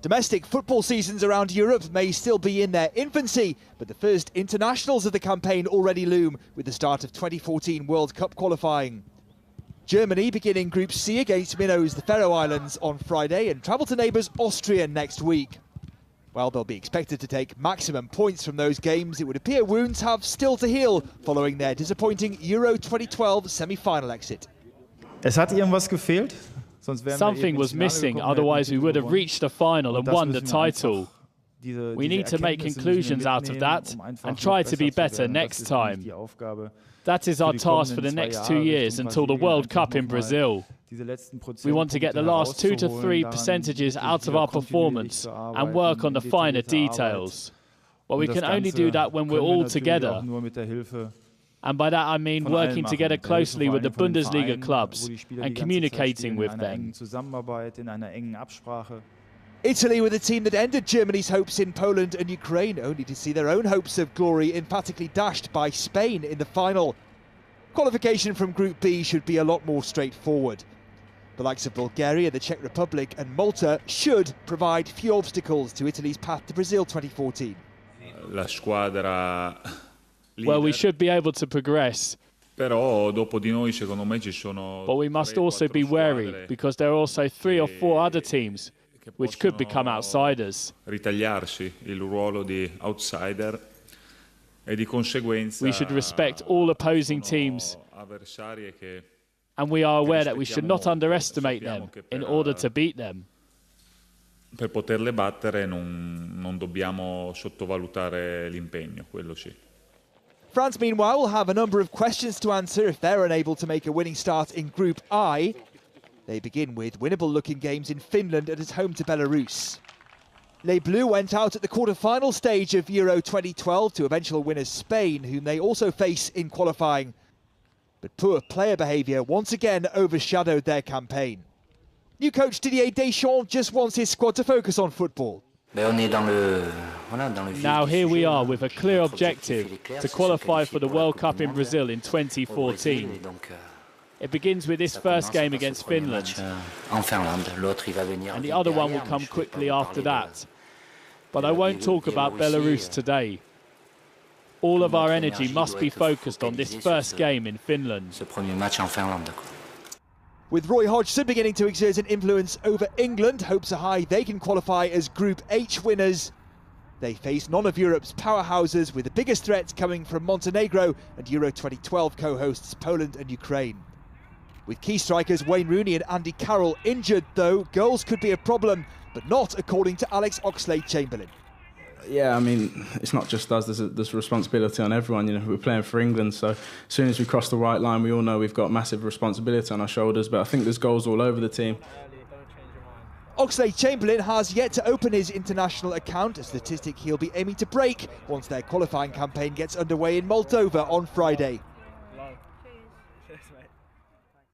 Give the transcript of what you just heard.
Domestic football seasons around Europe may still be in their infancy, but the first internationals of the campaign already loom with the start of 2014 World Cup qualifying. Germany beginning Group C against Minnows, the Faroe Islands, on Friday and travel to neighbours Austria next week. While they'll be expected to take maximum points from those games, it would appear wounds have still to heal following their disappointing Euro 2012 semi-final exit. Es hat irgendwas gefehlt. Something was missing, otherwise we would have reached the final and won the title. We need to make conclusions out of that and try to be better next time. That is our task for the next 2 years until the World Cup in Brazil. We want to get the last 2 to 3 percentages out of our performance and work on the finer details. But we can only do that when we're all together. And by that I mean working together closely with the Bundesliga clubs and communicating with them. Italy were the team that ended Germany's hopes in Poland and Ukraine, only to see their own hopes of glory emphatically dashed by Spain in the final. Qualification from Group B should be a lot more straightforward. The likes of Bulgaria, the Czech Republic and Malta should provide few obstacles to Italy's path to Brazil 2014. Well, we should be able to progress. But we must also be wary, because there are also 3 or 4 other teams which could become outsiders. We should respect all opposing teams, and we are aware that we should not underestimate them in order to beat them. Per poterle battere non dobbiamo sottovalutare l'impegno, quello sì. France, meanwhile, will have a number of questions to answer if they're unable to make a winning start in Group I. They begin with winnable-looking games in Finland and at home to Belarus. Les Bleus went out at the quarter-final stage of Euro 2012 to eventual winners Spain, whom they also face in qualifying. But poor player behaviour once again overshadowed their campaign. New coach Didier Deschamps just wants his squad to focus on football. Now here we are with a clear objective to qualify for the World Cup in Brazil in 2014. It begins with this first game against Finland, and the other one will come quickly after that. But I won't talk about Belarus today. All of our energy must be focused on this first game in Finland. With Roy Hodgson beginning to exert an influence over England, hopes are high they can qualify as Group H winners. They face none of Europe's powerhouses, with the biggest threats coming from Montenegro and Euro 2012 co-hosts Poland and Ukraine. With key strikers Wayne Rooney and Andy Carroll injured, though, goals could be a problem, but not according to Alex Oxlade-Chamberlain. Yeah, I mean, it's not just us, there's a responsibility on everyone. You know, we're playing for England, so as soon as we cross the white line, we all know we've got massive responsibility on our shoulders, but I think there's goals all over the team. Oxlade-Chamberlain has yet to open his international account, a statistic he'll be aiming to break once their qualifying campaign gets underway in Moldova on Friday.